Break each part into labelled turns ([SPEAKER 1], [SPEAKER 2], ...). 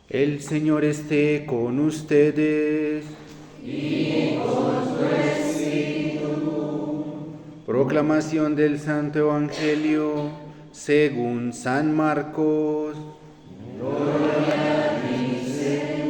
[SPEAKER 1] El Señor esté con ustedes.
[SPEAKER 2] Y con tu espíritu.
[SPEAKER 1] Proclamación del Santo Evangelio según San Marcos.
[SPEAKER 2] Gloria a ti, Señor.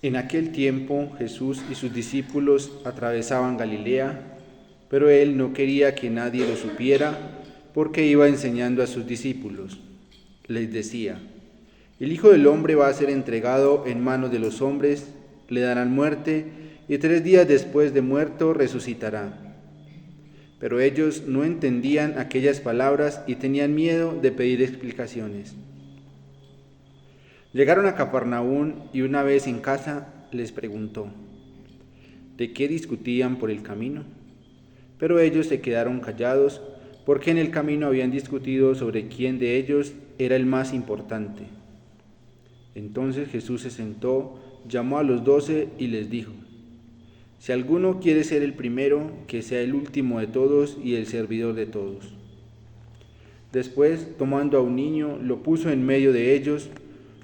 [SPEAKER 1] En aquel tiempo Jesús y sus discípulos atravesaban Galilea, pero él no quería que nadie lo supiera porque iba enseñando a sus discípulos. Les decía: el Hijo del Hombre va a ser entregado en manos de los hombres, le darán muerte y 3 días después de muerto resucitará. Pero ellos no entendían aquellas palabras y tenían miedo de pedir explicaciones. Llegaron a Cafarnaún y una vez en casa les preguntó: ¿de qué discutían por el camino? Pero ellos se quedaron callados porque en el camino habían discutido sobre quién de ellos era el más importante. Entonces Jesús se sentó, llamó a los 12 y les dijo: si alguno quiere ser el primero, que sea el último de todos y el servidor de todos. Después, tomando a un niño, lo puso en medio de ellos,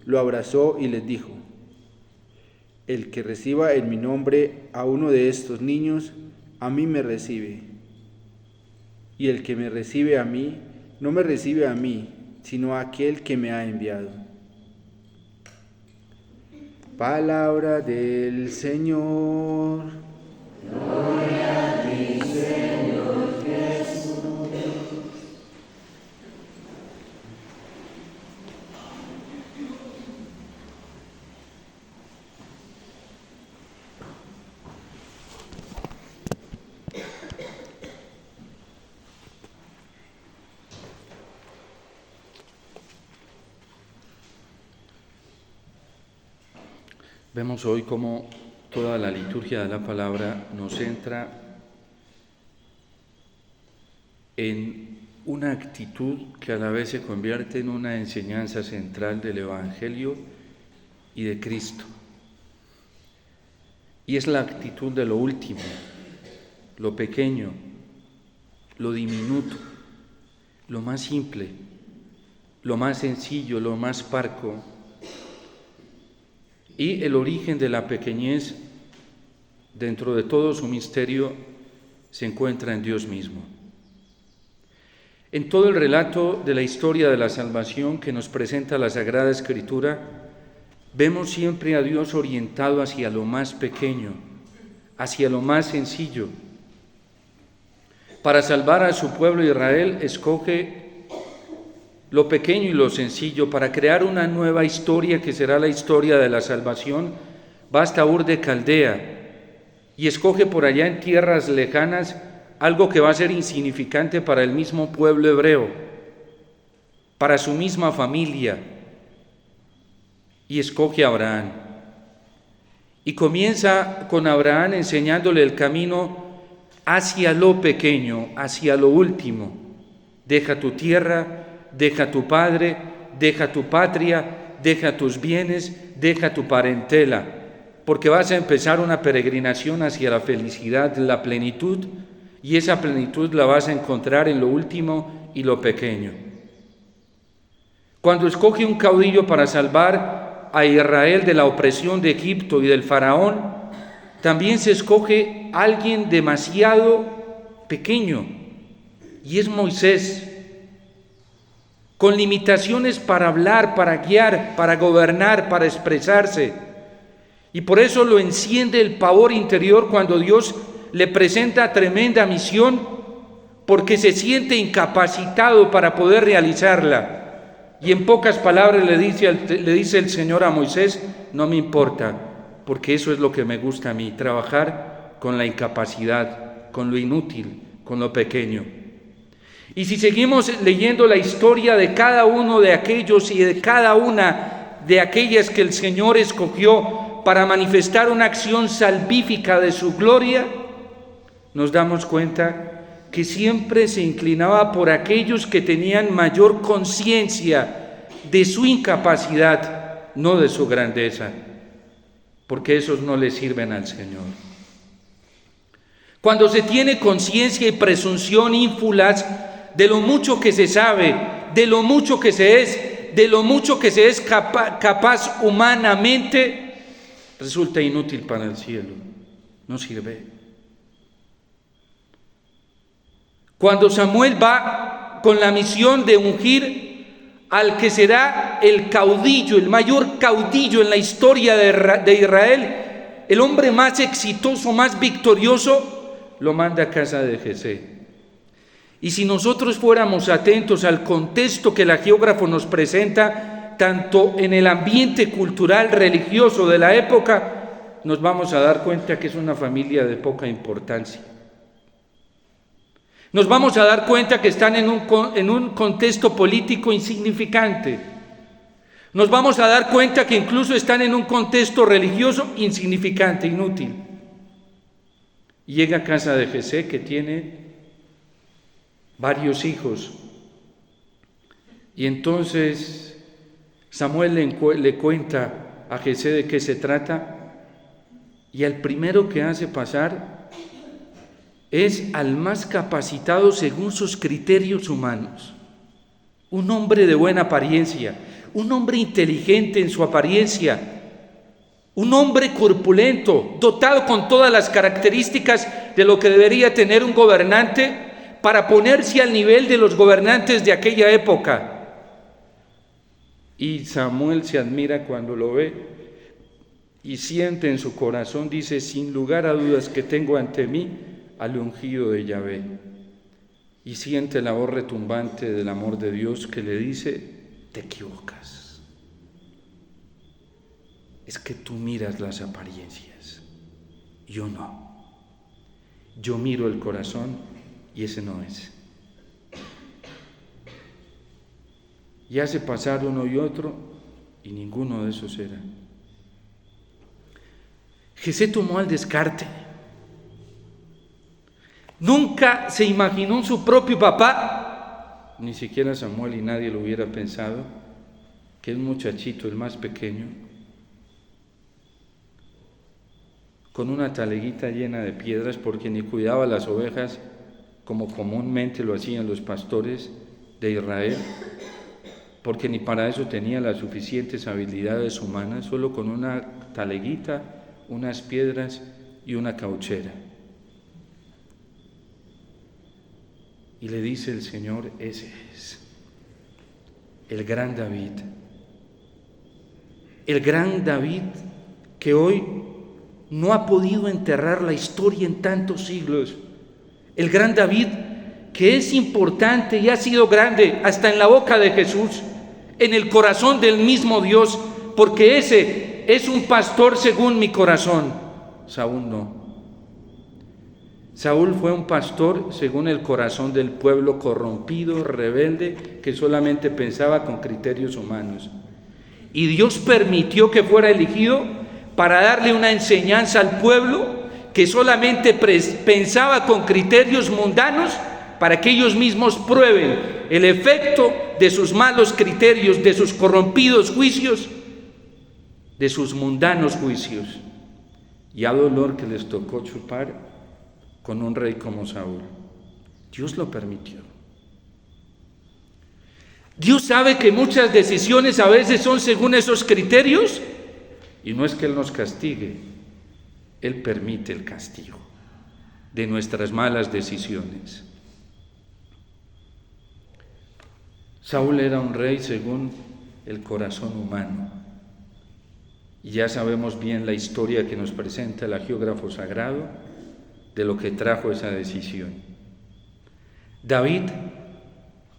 [SPEAKER 1] lo abrazó y les dijo: el que reciba en mi nombre a uno de estos niños, a mí me recibe. Y el que me recibe a mí, no me recibe a mí, sino a aquel que me ha enviado. Palabra del Señor.
[SPEAKER 2] Gloria a ti, Señor Jesús.
[SPEAKER 3] Vemos hoy cómo toda la liturgia de la palabra nos centra en una actitud que a la vez se convierte en una enseñanza central del Evangelio y de Cristo. Y es la actitud de lo último, lo pequeño, lo diminuto, lo más simple, lo más sencillo, lo más parco. Y el origen de la pequeñez, dentro de todo su misterio, se encuentra en Dios mismo. En todo el relato de la historia de la salvación que nos presenta la Sagrada Escritura, vemos siempre a Dios orientado hacia lo más pequeño, hacia lo más sencillo. Para salvar a su pueblo Israel, escoge lo pequeño y lo sencillo. Para crear una nueva historia que será la historia de la salvación, va hasta Ur de Caldea y escoge por allá en tierras lejanas algo que va a ser insignificante para el mismo pueblo hebreo, para su misma familia, y escoge a Abraham. Y comienza con Abraham enseñándole el camino hacia lo pequeño, hacia lo último. Deja tu tierra, deja tu padre, deja tu patria, deja tus bienes, deja tu parentela, porque vas a empezar una peregrinación hacia la felicidad, la plenitud, y esa plenitud la vas a encontrar en lo último y lo pequeño. Cuando escoge un caudillo para salvar a Israel de la opresión de Egipto y del faraón, también se escoge alguien demasiado pequeño, y es Moisés, con limitaciones para hablar, para guiar, para gobernar, para expresarse. Y por eso lo enciende el pavor interior cuando Dios le presenta tremenda misión, porque se siente incapacitado para poder realizarla. Y en pocas palabras le dice el Señor a Moisés: no me importa, porque eso es lo que me gusta a mí, trabajar con la incapacidad, con lo inútil, con lo pequeño. Y si seguimos leyendo la historia de cada uno de aquellos y de cada una de aquellas que el Señor escogió para manifestar una acción salvífica de su gloria, nos damos cuenta que siempre se inclinaba por aquellos que tenían mayor conciencia de su incapacidad, no de su grandeza, porque esos no le sirven al Señor. Cuando se tiene conciencia y presunción ínfulas de lo mucho que se sabe, de lo mucho que se es, de lo mucho que se es capaz humanamente, resulta inútil para el cielo, no sirve. Cuando Samuel va con la misión de ungir al que será el caudillo, el mayor caudillo en la historia de Israel, el hombre más exitoso, más victorioso, lo manda a casa de Jesé. Y si nosotros fuéramos atentos al contexto que la geógrafo nos presenta, tanto en el ambiente cultural, religioso de la época, nos vamos a dar cuenta que es una familia de poca importancia. Nos vamos a dar cuenta que están en un contexto político insignificante. Nos vamos a dar cuenta que incluso están en un contexto religioso insignificante, inútil. Llega a casa de Jesé, que tiene varios hijos. Y entonces Samuel le cuenta a Jesé de qué se trata, y al primero que hace pasar es al más capacitado según sus criterios humanos. Un hombre de buena apariencia, un hombre inteligente en su apariencia, un hombre corpulento, dotado con todas las características de lo que debería tener un gobernante para ponerse al nivel de los gobernantes de aquella época. Y Samuel se admira cuando lo ve y siente en su corazón, dice: sin lugar a dudas que tengo ante mí al ungido de Yahvé. Y siente la voz retumbante del amor de Dios que le dice: te equivocas. Es que tú miras las apariencias, yo no. Yo miro el corazón y ese no es. Y hace pasar uno y otro y ninguno de esos era. Jesé tomó al descarte. Nunca se imaginó en su propio papá, ni siquiera Samuel, y nadie lo hubiera pensado, que el muchachito, el más pequeño, con una taleguita llena de piedras, porque ni cuidaba las ovejas como comúnmente lo hacían los pastores de Israel, porque ni para eso tenía las suficientes habilidades humanas, solo con una taleguita, unas piedras y una cauchera. Y le dice el Señor: ese es el gran David. El gran David que hoy no ha podido enterrar la historia en tantos siglos. El gran David que es importante y ha sido grande hasta en la boca de Jesús, en el corazón del mismo Dios, porque ese es un pastor según mi corazón. Saúl no. Saúl fue un pastor según el corazón del pueblo corrompido, rebelde, que solamente pensaba con criterios humanos. Y Dios permitió que fuera elegido para darle una enseñanza al pueblo que solamente pensaba con criterios mundanos, para que ellos mismos prueben el efecto de sus malos criterios, de sus corrompidos juicios, de sus mundanos juicios. Y a dolor que les tocó chupar con un rey como Saúl. Dios lo permitió. Dios sabe que muchas decisiones a veces son según esos criterios, y no es que Él nos castigue, Él permite el castigo de nuestras malas decisiones. Saúl era un rey según el corazón humano, y ya sabemos bien la historia que nos presenta el hagiógrafo sagrado de lo que trajo esa decisión. David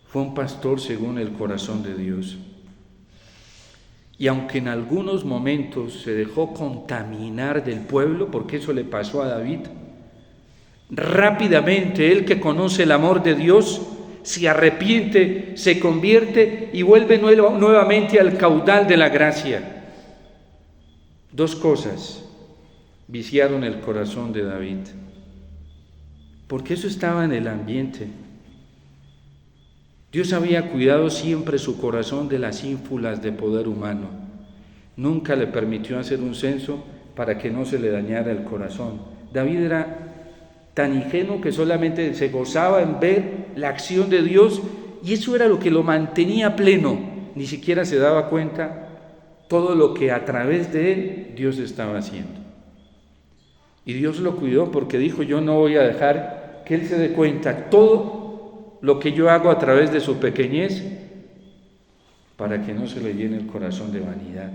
[SPEAKER 3] fue un pastor según el corazón de Dios, y aunque en algunos momentos se dejó contaminar del pueblo, porque eso le pasó a David, rápidamente él, que conoce el amor de Dios, se arrepiente, se convierte y vuelve nuevamente al caudal de la gracia. Dos cosas viciaron el corazón de David: porque eso estaba en el ambiente. Dios había cuidado siempre su corazón de las ínfulas de poder humano. Nunca le permitió hacer un censo para que no se le dañara el corazón. David era tan ingenuo que solamente se gozaba en ver la acción de Dios, y eso era lo que lo mantenía pleno. Ni siquiera se daba cuenta todo lo que a través de él Dios estaba haciendo. Y Dios lo cuidó porque dijo: yo no voy a dejar que él se dé cuenta todo lo que yo hago a través de su pequeñez, para que no se le llene el corazón de vanidad.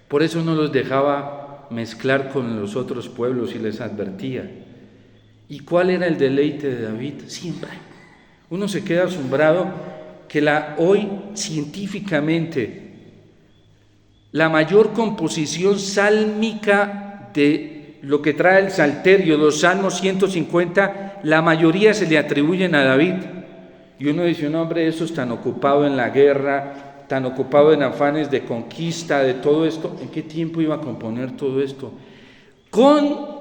[SPEAKER 3] Por eso no los dejaba mezclar con los otros pueblos y les advertía. ¿Y cuál era el deleite de David? Siempre. Uno se queda asombrado que hoy científicamente la mayor composición sálmica de lo que trae el Salterio, los Salmos 150, la mayoría se le atribuyen a David. Y uno dice: un hombre de esos tan ocupado en la guerra, tan ocupado en afanes de conquista, de todo esto, ¿en qué tiempo iba a componer todo esto? Con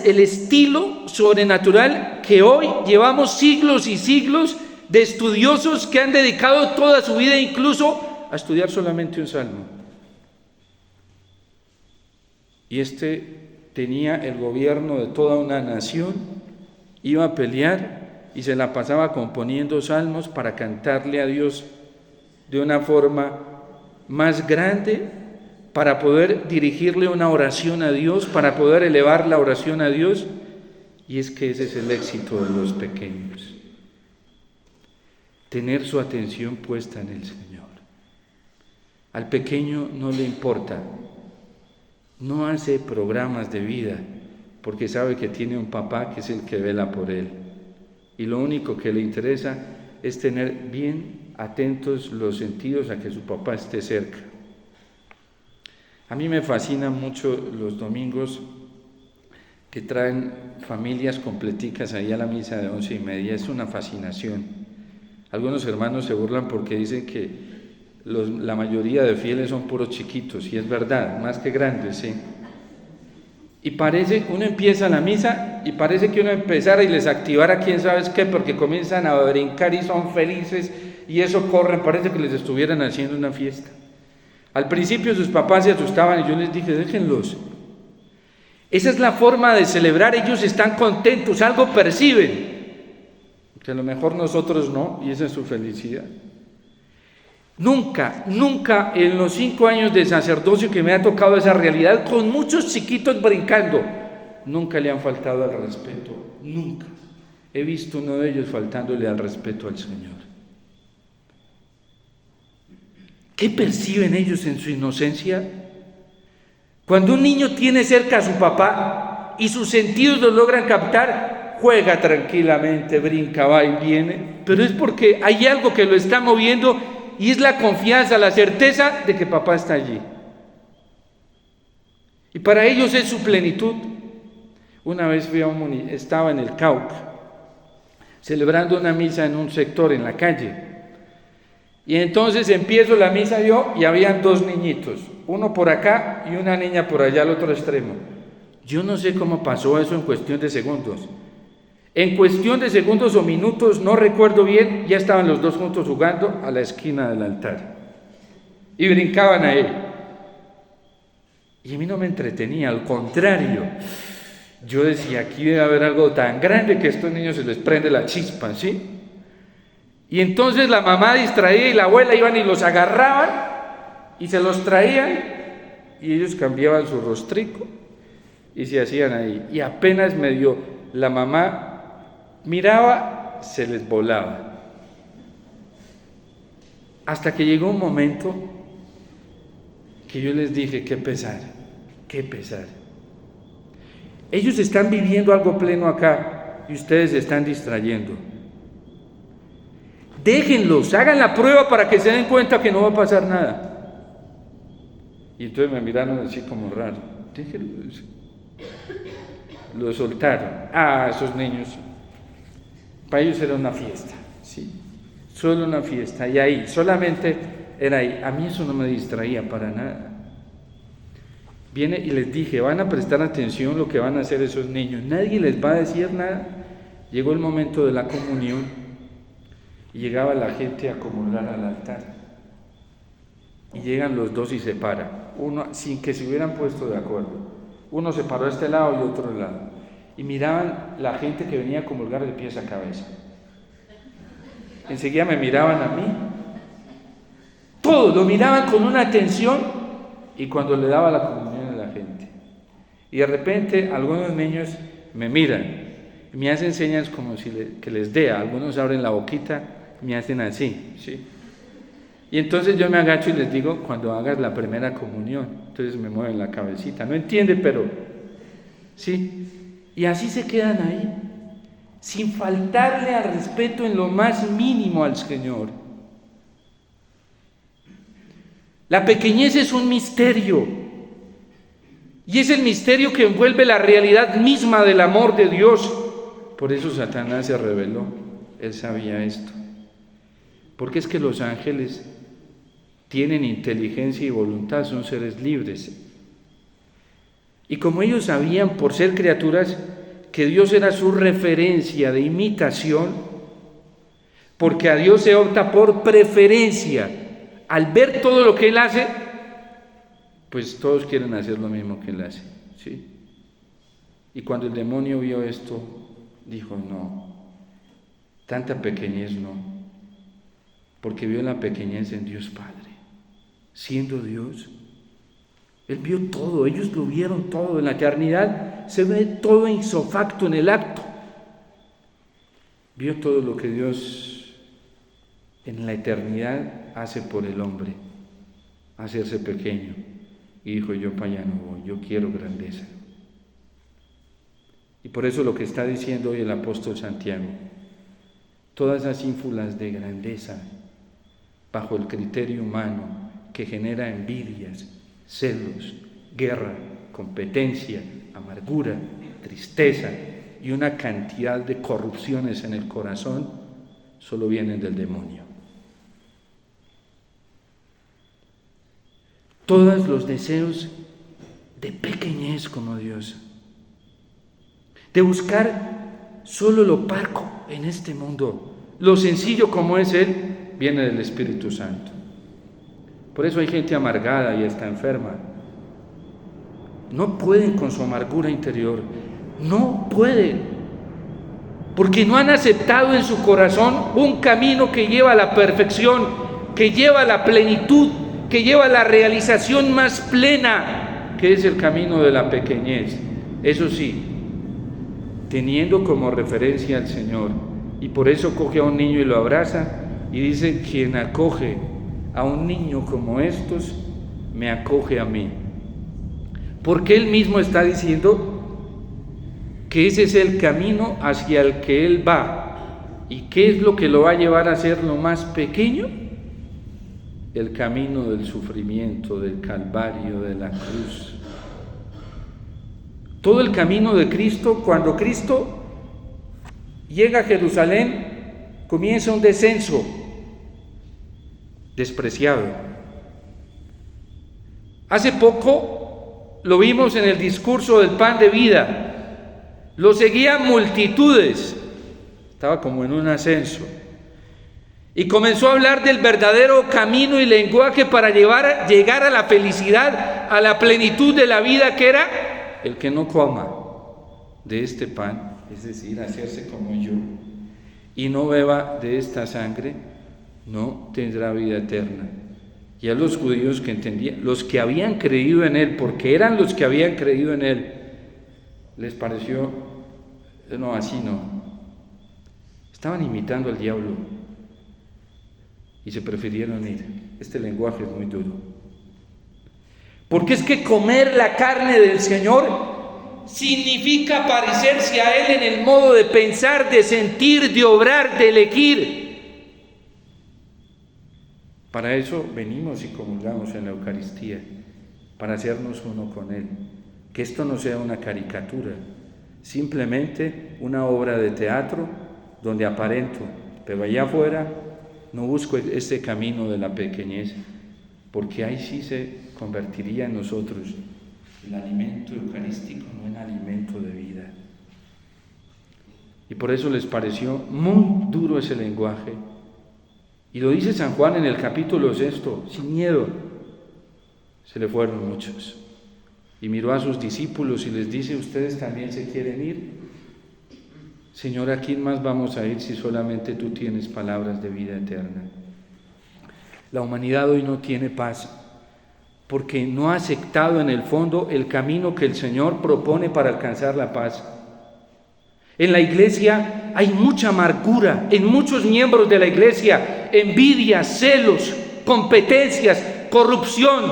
[SPEAKER 3] el estilo sobrenatural que hoy llevamos siglos y siglos de estudiosos que han dedicado toda su vida incluso a estudiar solamente un salmo. Y tenía el gobierno de toda una nación, iba a pelear y se la pasaba componiendo salmos para cantarle a Dios de una forma más grande, para poder dirigirle una oración a Dios, para poder elevar la oración a Dios. Y es que ese es el éxito de los pequeños: tener su atención puesta en el Señor. Al pequeño no le importa, no hace programas de vida, porque sabe que tiene un papá que es el que vela por él. Y lo único que le interesa es tener bien atentos los sentidos a que su papá esté cerca. A mí me fascinan mucho los domingos que traen familias completicas ahí a la misa de 11:30. Es una fascinación. Algunos hermanos se burlan porque dicen que la mayoría de fieles son puros chiquitos, y es verdad, más que grandes, sí. Y uno empieza la misa y parece que uno empezara y les activara quién sabe qué, porque comienzan a brincar y son felices y eso corren, parece que les estuvieran haciendo una fiesta. Al principio sus papás se asustaban y yo les dije: déjenlos. Esa es la forma de celebrar, ellos están contentos, algo perciben, que a lo mejor nosotros no, y esa es su felicidad. Nunca en los 5 años de sacerdocio que me ha tocado esa realidad, con muchos chiquitos brincando, nunca le han faltado al respeto, nunca. He visto uno de ellos faltándole al respeto al Señor. ¿Qué perciben ellos en su inocencia? Cuando un niño tiene cerca a su papá y sus sentidos lo logran captar, juega tranquilamente, brinca, va y viene, pero es porque hay algo que lo está moviendo, y es la confianza, la certeza de que papá está allí. Y para ellos es su plenitud. Una vez estaba en el Cauca, celebrando una misa en un sector en la calle. Y entonces empiezo la misa yo, y habían 2 niñitos, uno por acá y una niña por allá al otro extremo. Yo no sé cómo pasó eso en cuestión de segundos. En cuestión de segundos o minutos, no recuerdo bien, ya estaban los 2 juntos jugando a la esquina del altar. Y brincaban ahí. Y a mí no me entretenía, al contrario. Yo decía: aquí debe haber algo tan grande que a estos niños se les prende la chispa, ¿sí? Y entonces la mamá distraía y la abuela iban y los agarraban y se los traían, y ellos cambiaban su rostrico y se hacían ahí. Y apenas medio la mamá miraba, se les volaba. Hasta que llegó un momento que yo les dije: qué pesar. Ellos están viviendo algo pleno acá y ustedes se están distrayendo. Déjenlos, hagan la prueba para que se den cuenta que no va a pasar nada. Y entonces me miraron así como raro. Déjenlos. Lo soltaron. Esos niños, para ellos era una fiesta, ¿sí? Solo una fiesta, y ahí, solamente era ahí. A mí eso no me distraía para nada. Viene y les dije, van a prestar atención lo que van a hacer esos niños. Nadie les va a decir nada. Llegó el momento de la comunión y llegaba la gente a comulgar al altar. Y llegan los dos y se paran, uno sin que se hubieran puesto de acuerdo. Uno se paró a este lado y otro lado. Y miraban la gente que venía a comulgar de pies a cabeza. Enseguida me miraban a mí. Todos lo miraban con una atención y cuando le daba la comunión a la gente. Y de repente algunos niños me miran y me hacen señas como si que les dé. Algunos abren la boquita y me hacen así, ¿sí? Y entonces yo me agacho y les digo, cuando hagas la primera comunión. Entonces me mueven la cabecita. No entiende, pero sí. Y así se quedan ahí, sin faltarle al respeto en lo más mínimo al Señor. La pequeñez es un misterio. Y es el misterio que envuelve la realidad misma del amor de Dios. Por eso Satanás se rebeló. Él sabía esto. Porque es que los ángeles tienen inteligencia y voluntad, son seres libres. Y como ellos sabían, por ser criaturas, que Dios era su referencia de imitación, porque a Dios se opta por preferencia, al ver todo lo que Él hace, pues todos quieren hacer lo mismo que Él hace, ¿sí? Y cuando el demonio vio esto, dijo, no, tanta pequeñez no, porque vio la pequeñez en Dios Padre. Siendo Dios, Él vio todo, ellos lo vieron todo. En la eternidad se ve todo ipso-facto en el acto. Vio todo lo que Dios en la eternidad hace por el hombre, hacerse pequeño. Y dijo, yo para allá no voy, yo quiero grandeza. Y por eso lo que está diciendo hoy el apóstol Santiago, todas esas ínfulas de grandeza bajo el criterio humano, que genera envidias, celos, guerra, competencia, amargura, tristeza y una cantidad de corrupciones en el corazón, solo vienen del demonio. Todos los deseos de pequeñez como Dios, de buscar solo lo parco en este mundo, lo sencillo como es Él, viene del Espíritu Santo. Por eso hay gente amargada y está enferma. No pueden con su amargura interior. No pueden. Porque no han aceptado en su corazón un camino que lleva a la perfección, que lleva a la plenitud, que lleva a la realización más plena, que es el camino de la pequeñez. Eso sí, teniendo como referencia al Señor. Y por eso coge a un niño y lo abraza y dice, quien acoge a un niño como estos, me acoge a mí. Porque Él mismo está diciendo que ese es el camino hacia el que Él va. ¿Y qué es lo que lo va a llevar a ser lo más pequeño? El camino del sufrimiento, del Calvario, de la cruz. Todo el camino de Cristo, cuando Cristo llega a Jerusalén, comienza un descenso, despreciado. Hace poco lo vimos en el discurso del pan de vida. Lo seguían multitudes. Estaba como en un ascenso. Y comenzó a hablar del verdadero camino y lenguaje para llegar a la felicidad, a la plenitud de la vida, que era el que no coma de este pan, es decir, hacerse como yo, y no beba de esta sangre, no tendrá vida eterna. Y a los judíos que entendían, los que habían creído en Él, porque eran los que habían creído en Él, les pareció, no, así no. Estaban imitando al diablo y se prefirieron ir. Este lenguaje es muy duro. Porque es que comer la carne del Señor significa parecerse a Él en el modo de pensar, de sentir, de obrar, de elegir. Para eso venimos y comulgamos en la Eucaristía, para hacernos uno con Él. Que esto no sea una caricatura, simplemente una obra de teatro donde aparento, pero allá afuera no busco este camino de la pequeñez, porque ahí sí se convertiría en nosotros el alimento eucarístico no es alimento de vida. Y por eso les pareció muy duro ese lenguaje. Y lo dice San Juan en el capítulo 6, sin miedo. Se le fueron muchos. Y miró a sus discípulos y les dice: ¿ustedes también se quieren ir? Señor, ¿a quién más vamos a ir si solamente tú tienes palabras de vida eterna? La humanidad hoy no tiene paz porque no ha aceptado en el fondo el camino que el Señor propone para alcanzar la paz. En la iglesia hay mucha amargura, en muchos miembros de la iglesia, envidia, celos, competencias, corrupción,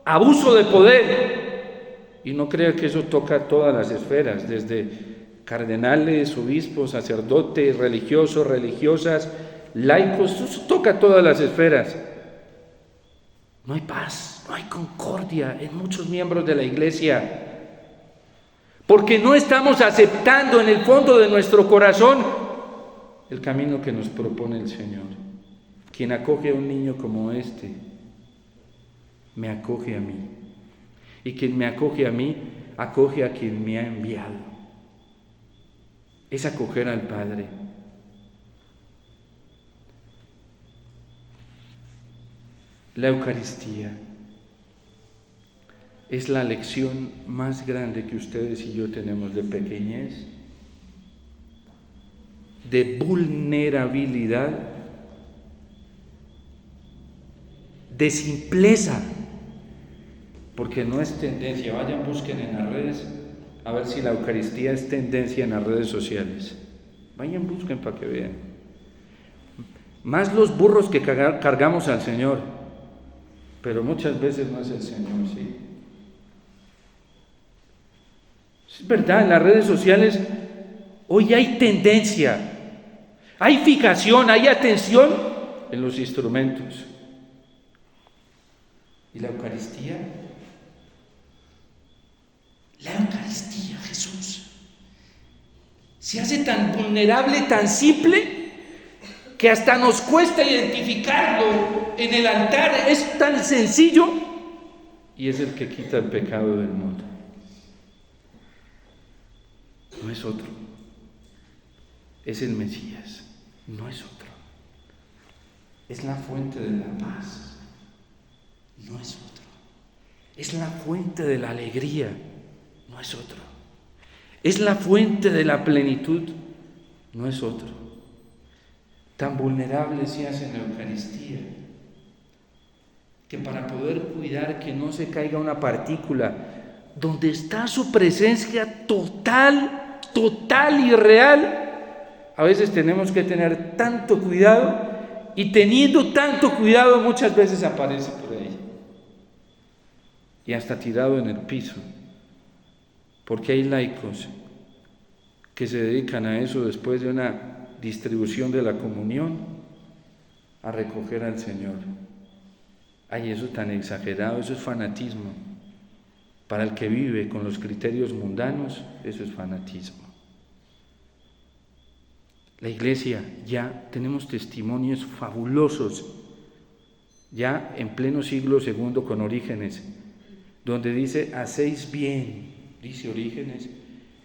[SPEAKER 3] abuso de poder. Y no crea que eso toca todas las esferas, desde cardenales, obispos, sacerdotes, religiosos, religiosas, laicos, eso toca todas las esferas. No hay paz, no hay concordia en muchos miembros de la iglesia, porque no estamos aceptando en el fondo de nuestro corazón el camino que nos propone el Señor. Quien acoge a un niño como este, me acoge a mí. Y quien me acoge a mí, acoge a quien me ha enviado. Es acoger al Padre. La Eucaristía es la lección más grande que ustedes y yo tenemos de pequeñez, de vulnerabilidad, de simpleza, porque no es tendencia. Vayan, busquen en las redes a ver si la Eucaristía es tendencia en las redes sociales. Vayan, busquen para que vean. Más los burros que cargamos al Señor, pero muchas veces no es el Señor, ¿sí? Es verdad, en las redes sociales hoy hay tendencia, hay fijación, hay atención en los instrumentos. ¿Y la Eucaristía? La Eucaristía, Jesús, se hace tan vulnerable, tan simple, que hasta nos cuesta identificarlo en el altar. Es tan sencillo y es el que quita el pecado del mundo. No es otro, es el Mesías, no es otro. Es la fuente de la paz, no es otro. Es la fuente de la alegría, no es otro. Es la fuente de la plenitud, no es otro. Tan vulnerable se hace en la Eucaristía, que para poder cuidar que no se caiga una partícula, donde está su presencia total y real, a veces tenemos que tener tanto cuidado, y teniendo tanto cuidado muchas veces aparece por ahí, y hasta tirado en el piso, porque hay laicos que se dedican a eso después de una distribución de la comunión, a recoger al Señor. Ay, eso es tan exagerado, eso es fanatismo. Para el que vive con los criterios mundanos, eso es fanatismo. La Iglesia, ya tenemos testimonios fabulosos, ya en pleno siglo II con Orígenes, donde dice: hacéis bien, dice Orígenes,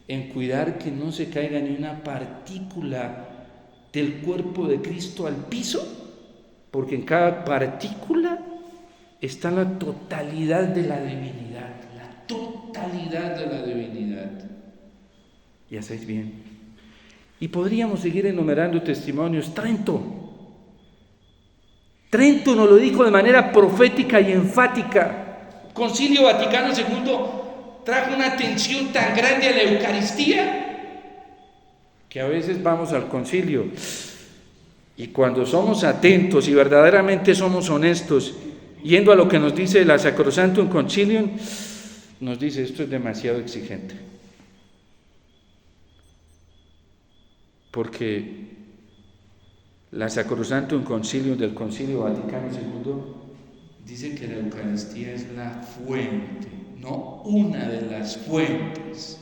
[SPEAKER 3] en cuidar que no se caiga ni una partícula del cuerpo de Cristo al piso, porque en cada partícula está la totalidad de la divinidad, la totalidad de la divinidad. Y hacéis bien. Y podríamos seguir enumerando testimonios. Trento nos lo dijo de manera profética y enfática. Concilio Vaticano II trajo una atención tan grande a la Eucaristía, que a veces vamos al concilio y cuando somos atentos y verdaderamente somos honestos, yendo a lo que nos dice la Sacrosanctum Concilium, nos dice: esto es demasiado exigente. Porque la Sacrosanctum Concilium del Concilio Vaticano II dice que la Eucaristía es la fuente, no una de las fuentes,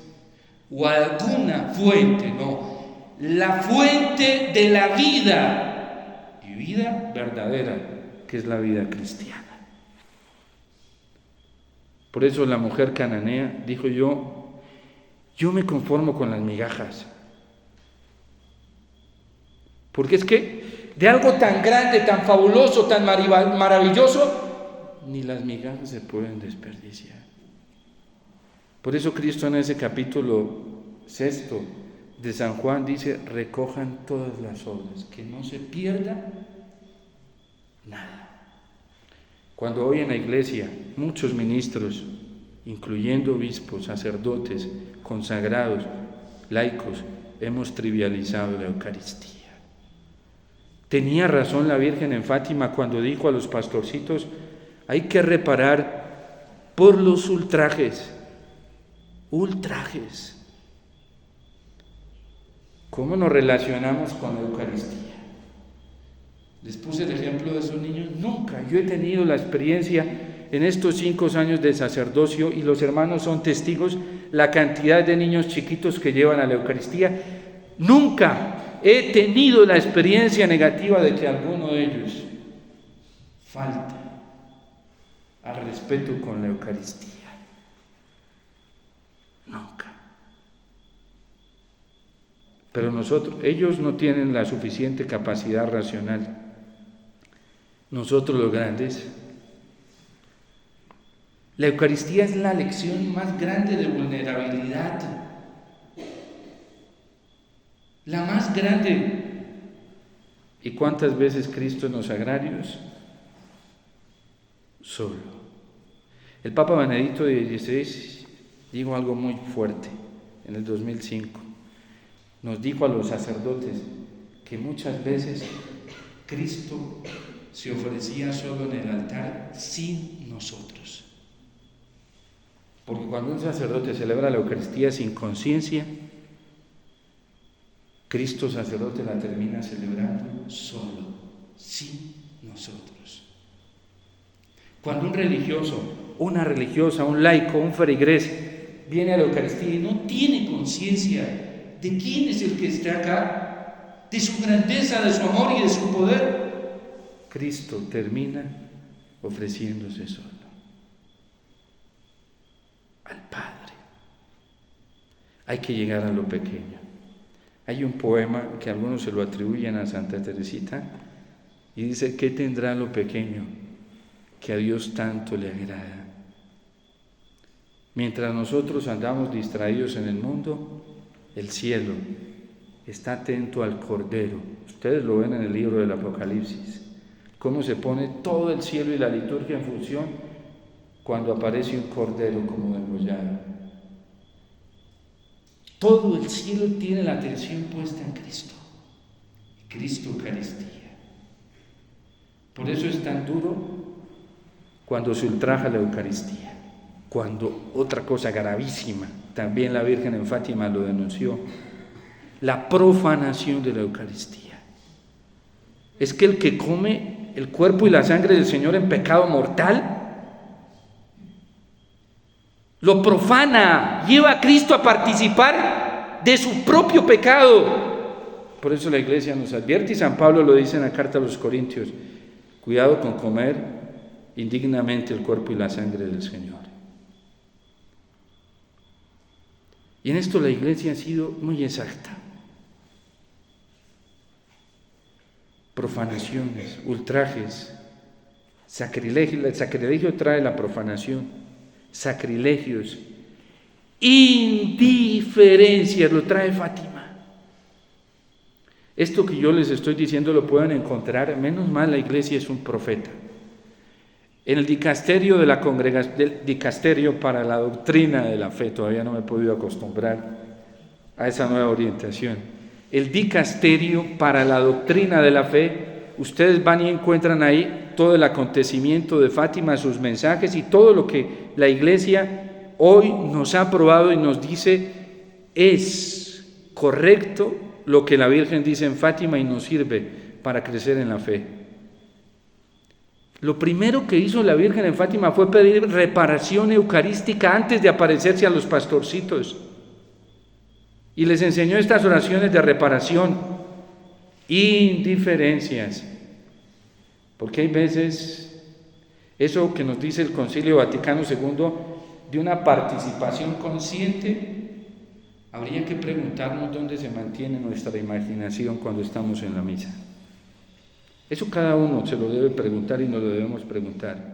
[SPEAKER 3] o alguna fuente, no, la fuente de la vida, y vida verdadera, que es la vida cristiana. Por eso la mujer cananea dijo: yo me conformo con las migajas. Porque es que de algo tan grande, tan fabuloso, tan maravilloso, ni las migajas se pueden desperdiciar. Por eso Cristo en ese capítulo 6 de San Juan dice: recojan todas las obras, que no se pierda nada. Cuando hoy en la iglesia muchos ministros, incluyendo obispos, sacerdotes, consagrados, laicos, hemos trivializado la Eucaristía. Tenía razón la Virgen en Fátima cuando dijo a los pastorcitos: hay que reparar por los ultrajes. Ultrajes. ¿Cómo nos relacionamos con la Eucaristía? Les puse el ejemplo de esos niños. Nunca. Yo he tenido la experiencia en estos 5 años de sacerdocio, y los hermanos son testigos, la cantidad de niños chiquitos que llevan a la Eucaristía. Nunca he tenido la experiencia negativa de que alguno de ellos falte al respeto con la Eucaristía. Nunca. Pero ellos no tienen la suficiente capacidad racional. Nosotros los grandes, la Eucaristía es la lección más grande de vulnerabilidad, la más grande. ¿Y cuántas veces Cristo en los sagrarios? Solo. El Papa Benedicto XVI dijo algo muy fuerte en el 2005. Nos dijo a los sacerdotes que muchas veces Cristo se ofrecía solo en el altar sin nosotros. Porque cuando un sacerdote celebra la Eucaristía sin conciencia, Cristo sacerdote la termina celebrando solo, sin nosotros. Cuando un religioso, una religiosa, un laico, un ferigrés viene a la Eucaristía y no tiene conciencia de quién es el que está acá, de su grandeza, de su amor y de su poder, Cristo termina ofreciéndose solo al Padre. Hay que llegar a lo pequeño. Hay un poema que algunos se lo atribuyen a Santa Teresita y dice: ¿qué tendrá lo pequeño que a Dios tanto le agrada? Mientras nosotros andamos distraídos en el mundo, el cielo está atento al Cordero. Ustedes lo ven en el libro del Apocalipsis, cómo se pone todo el cielo y la liturgia en función cuando aparece un Cordero como degollado. Todo el cielo tiene la atención puesta en Cristo, Cristo Eucaristía. Por eso es tan duro cuando se ultraja la Eucaristía, cuando otra cosa gravísima, también la Virgen en Fátima lo denunció, la profanación de la Eucaristía. Es que el que come el cuerpo y la sangre del Señor en pecado mortal, lo profana, lleva a Cristo a participar de su propio pecado. Por eso la Iglesia nos advierte, y San Pablo lo dice en la carta a los Corintios: cuidado con comer indignamente el cuerpo y la sangre del Señor. Y en esto la Iglesia ha sido muy exacta. Profanaciones, ultrajes, sacrilegio. El sacrilegio trae la profanación. Sacrilegios, indiferencias, lo trae Fátima. Esto que yo les estoy diciendo lo pueden encontrar, menos mal la Iglesia es un profeta. En el dicasterio de la congregación, del dicasterio para la doctrina de la fe, todavía no me he podido acostumbrar a esa nueva orientación. El dicasterio para la doctrina de la fe, ustedes van y encuentran ahí todo el acontecimiento de Fátima, sus mensajes y todo lo que la Iglesia hoy nos ha aprobado y nos dice es correcto lo que la Virgen dice en Fátima y nos sirve para crecer en la fe. Lo primero que hizo la Virgen en Fátima fue pedir reparación eucarística antes de aparecerse a los pastorcitos. Y les enseñó estas oraciones de reparación, indiferencias. Porque hay veces, eso que nos dice el Concilio Vaticano II, de una participación consciente, habría que preguntarnos dónde se mantiene nuestra imaginación cuando estamos en la misa. Eso cada uno se lo debe preguntar y nos lo debemos preguntar.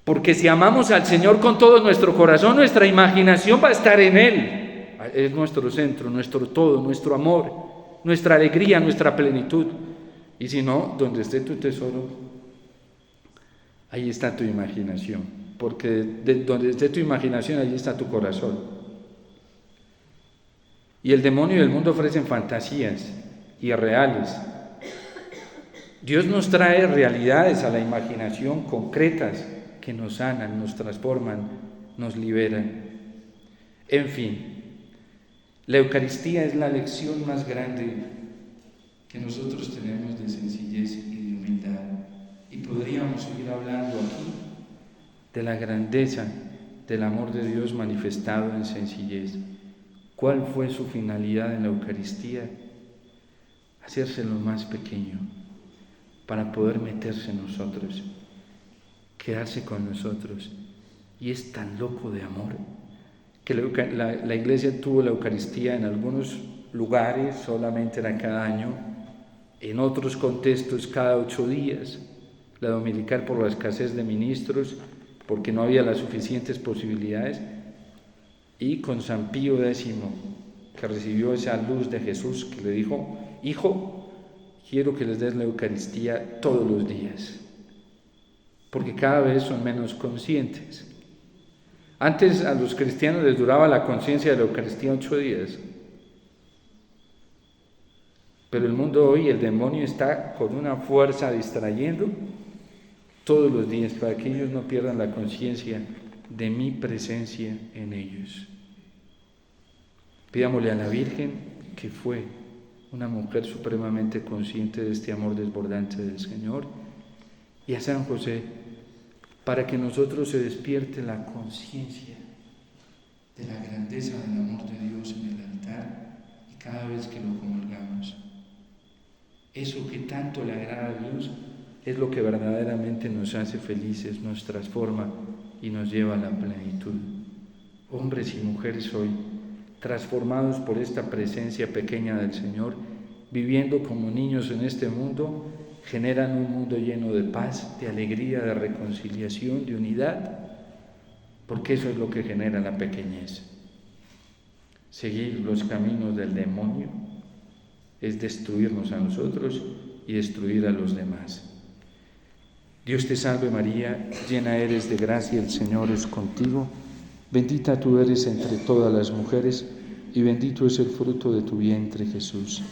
[SPEAKER 3] Porque si amamos al Señor con todo nuestro corazón, nuestra imaginación va a estar en Él. Es nuestro centro, nuestro todo, nuestro amor, nuestra alegría, nuestra plenitud. Y si no, donde esté tu tesoro, ahí está tu imaginación. Porque donde esté tu imaginación, ahí está tu corazón. Y el demonio y el mundo ofrecen fantasías irreales. Dios nos trae realidades a la imaginación concretas que nos sanan, nos transforman, nos liberan. En fin, la Eucaristía es la lección más grande que nosotros tenemos de sencillez y de humildad. Y podríamos seguir hablando aquí de la grandeza del amor de Dios manifestado en sencillez. ¿Cuál fue su finalidad en la Eucaristía? Hacerse lo más pequeño para poder meterse en nosotros, quedarse con nosotros. Y es tan loco de amor que la Iglesia tuvo la Eucaristía en algunos lugares, solamente era cada año, en otros contextos cada 8 días, la dominical por la escasez de ministros, porque no había las suficientes posibilidades, y con San Pío X, que recibió esa luz de Jesús, que le dijo: hijo, quiero que les des la Eucaristía todos los días, porque cada vez son menos conscientes. Antes a los cristianos les duraba la conciencia de la Eucaristía 8 días, pero el mundo hoy, el demonio está con una fuerza distrayendo todos los días para que ellos no pierdan la conciencia de mi presencia en ellos. Pidámosle a la Virgen, que fue una mujer supremamente consciente de este amor desbordante del Señor, y a San José, para que nosotros se despierte la conciencia de la grandeza del amor de Dios en el altar y cada vez que lo comulgamos. Eso que tanto le agrada a Dios es lo que verdaderamente nos hace felices, nos transforma y nos lleva a la plenitud. Hombres y mujeres hoy, transformados por esta presencia pequeña del Señor, viviendo como niños en este mundo, generan un mundo lleno de paz, de alegría, de reconciliación, de unidad, porque eso es lo que genera la pequeñez. Seguir los caminos del demonio es destruirnos a nosotros y destruir a los demás. Dios te salve María, llena eres de gracia, el Señor es contigo. Bendita tú eres entre todas las mujeres, y bendito es el fruto de tu vientre, Jesús.